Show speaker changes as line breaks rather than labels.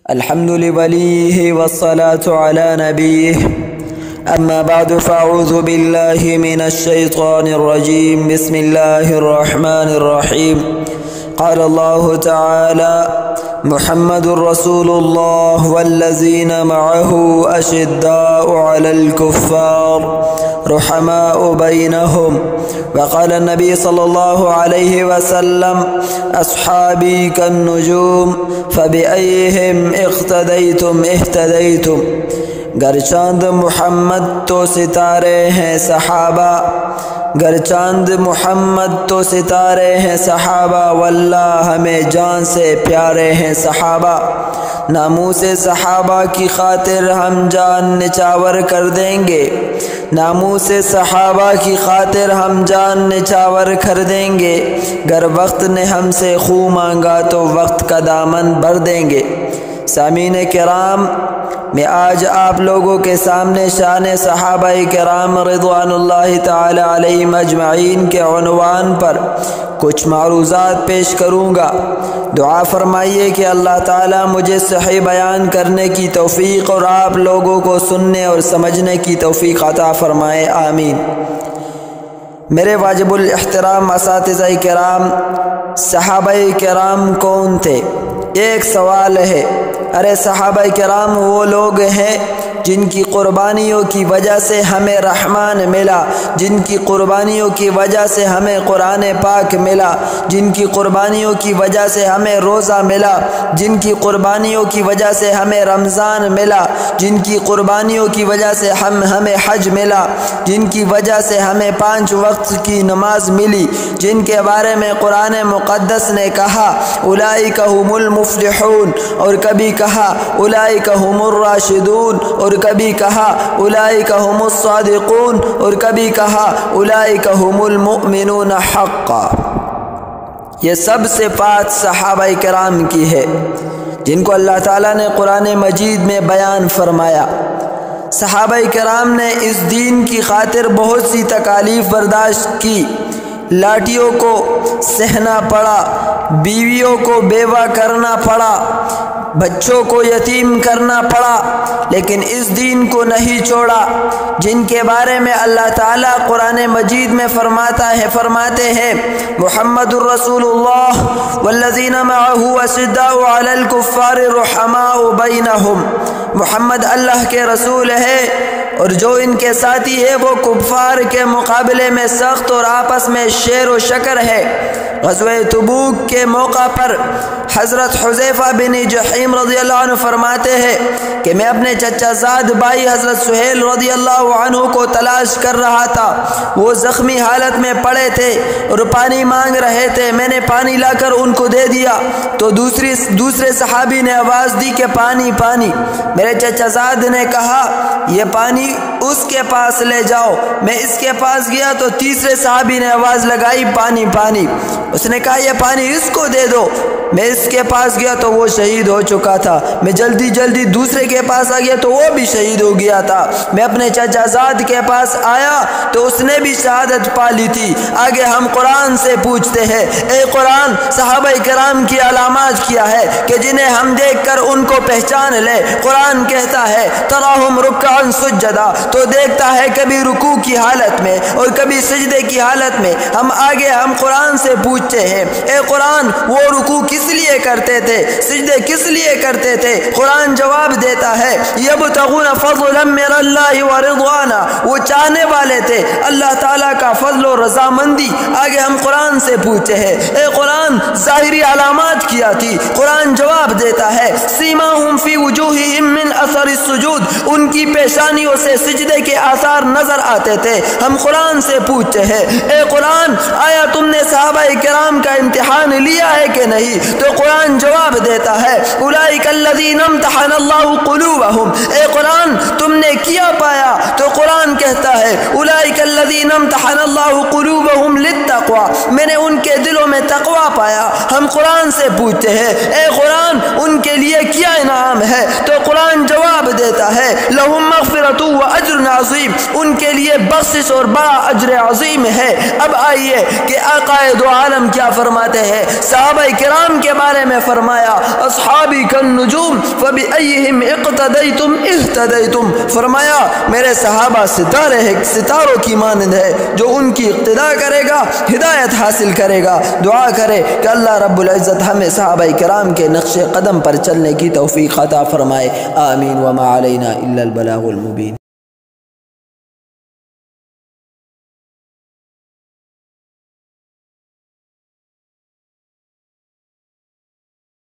الحمد لوليه والصلاة على نبيه أما بعد فأعوذ بالله من الشيطان الرجيم بسم الله الرحمن الرحيم قال الله تعالى محمد رسول الله والذين معه أشداء على الكفار رحماء بينهم وقال النبي صلى الله عليه وسلم أصحابي كالنجوم فبأيهم اقتديتم اهتديتم گر چاند محمد تو ستارے ہیں صحابہ گر چاند محمد تو ستارے ہیں صحابہ واللہ ہمیں جان سے پیارے ہیں صحابہ ناموس صحابہ کی خاطر ہم جان نچاور کر دیں گے ناموس صحابہ کی خاطر ہم جان نچاور کر دیں گے گر وقت نے ہم سے خوں مانگا تو وقت کا دامن بھر دیں گے سامعین کرام، میں آج آپ لوگوں کے سامنے شان صحابہ کرام رضوان اللہ تعالی علیہم اجمعین کے عنوان پر کچھ معروضات پیش کروں گا۔ دعا فرمائیے کہ اللہ تعالی مجھے صحیح بیان کرنے کی توفیق اور آپ لوگوں کو سننے اور سمجھنے کی توفیق عطا فرمائے، آمین۔ میرے واجب الاحترام اساتذہ کرام، صحابہ کرام کون تھے؟ ایک سوال ہے، ارے صحابہ کرام وہ لوگ ہیں جن کی قربانیوں کی وجہ سے ہمیں رحمان ملا، جن کی قربانیوں کی وجہ سے ہمیں قرآن پاک ملا، جن کی قربانیوں کی وجہ سے ہمیں روزہ ملا، جن کی قربانیوں کی وجہ سے ہمیں رمضان ملا، جن کی قربانیوں کی وجہ سے ہمیں حج ملا، جن کی وجہ سے ہمیں 5 وقت کی نماز ملی، جن کے بارے میں قرآن مقدس نے کہا اولئک هم المفلحون، اور کبھی کہا اولئک هم الراشدون، اور کبھی کہا اولئک هم الصادقون، اور کبھی کہا اولئک هم المؤمنون حقا۔ یہ سب صفات صحابہ کرام کی ہے جن کو اللہ تعالیٰ نے قرآن مجید میں بیان فرمایا۔ صحابہ کرام نے اس دین کی خاطر بہت سی تکالیف برداشت کی، لاٹھیوں کو سہنا پڑا، بیویوں کو بیوہ کرنا پڑا، بچوں کو یتیم کرنا پڑا، لیکن اس دین کو نہیں چھوڑا جن کے بارے میں اللہ تعالیٰ قرآن مجید میں فرماتے ہیں محمد الرسول اللہ والذین معه اشداء علی الکفار رحماء بینہم، محمد اللہ کے رسول ہے اور جو ان کے ساتھی ہے وہ کفار کے مقابلے میں سخت اور آپس میں شیر و شکر ہے۔ غزوہ تبوک کے موقع پر حضرت حذیفہ بن جحیم رضی اللہ عنہ فرماتے ہیں کہ میں اپنے چچا زاد بھائی حضرت سہیل رضی اللہ عنہ کو تلاش کر رہا تھا، وہ زخمی حالت میں پڑے تھے اور پانی مانگ رہے تھے، میں نے پانی لا کر ان کو دے دیا تو دوسرے صحابی نے آواز دی کہ پانی پانی۔ میرے چچا زاد نے کہا یہ پانی اس کے پاس لے جاؤ، میں اس کے پاس گیا تو تیسرے صحابی نے آواز لگائی پانی پانی، اس نے کہا یہ پانی اس کو دے دو، میں اس کے پاس گیا تو وہ شہید ہو چکا تھا، میں جلدی دوسرے کے پاس آ گیا تو وہ بھی شہید ہو گیا تھا، میں اپنے چچا زاد کے پاس آیا تو اس نے بھی شہادت پا لی تھی۔ آگے ہم قرآن سے پوچھتے ہیں اے قرآن صحابہ کرام کی علامات کیا ہے کہ جنہیں ہم دیکھ کر ان کو پہچان لے؟ قرآن کہتا ہے تراہم رکعا سجدا، تو دیکھتا ہے کبھی رکوع کی حالت میں اور کبھی سجدے کی حالت میں۔ ہم قرآن سے پوچھتے ہیں اے قرآن وہ رکوع کس لیے کرتے تھے، سجدے کس لیے کرتے تھے؟ قرآن جواب دیتا ہے یبتغون فضلا من اللہ ورضوانا، وہ چاہنے والے تھے اللہ تعالیٰ کا فضل و رضامندی۔ آگے ہم قرآن سے پوچھتے ہیں اے قرآن ظاہری علامات کیا تھی؟ قرآن جواب دیتا ہے سیماہم فی وجوہہم من اثر السجود، ان کی پیشانیوں سے سجدے کے آثار نظر آتے تھے۔ ہم قرآن سے پوچھتے ہیں اے قرآن آیا تم نے صحابہ کرام کا امتحان لیا ہے کہ نہیں؟ تو قرآن جواب دیتا ہے اولئک الذین امتحن اللہ قلوبہم، اے قرآن تم نے کیا پایا؟ تو قرآن کہتا ہے اولئک الذین امتحن اللہ قلوبہم للتقوی، میں نے ان کے دلوں میں تقوی پایا۔ ہم قرآن سے پوچھتے ہیں اے قرآن ان کے لیے کیا انعام ہے؟ تو قرآن جواب دیتا ہے لہم مغفرۃ لَهُ وَأَجْرٌ عَظِيمٌ، ان کے لیے بخشش اور بڑا اجر عظیم ہے۔ اب آئیے کہ آقا دو عالم کیا فرماتے ہیں۔ صحابہ کرام کے بارے میں فرمایا اصحابی کالنجوم فبأیہم اقتدیتم اہتدیتم، فرمایا میرے صحابہ ستاروں کی مانند ہے، جو ان کی اقتداء کرے گا ہدایت حاصل کرے گا۔ دعا کرے کہ اللہ رب العزت ہمیں صحابہ کرام کے نقش قدم پر چلنے کی توفیق عطا فرمائے، آمین۔ وما علینا الا البلاغ المبین۔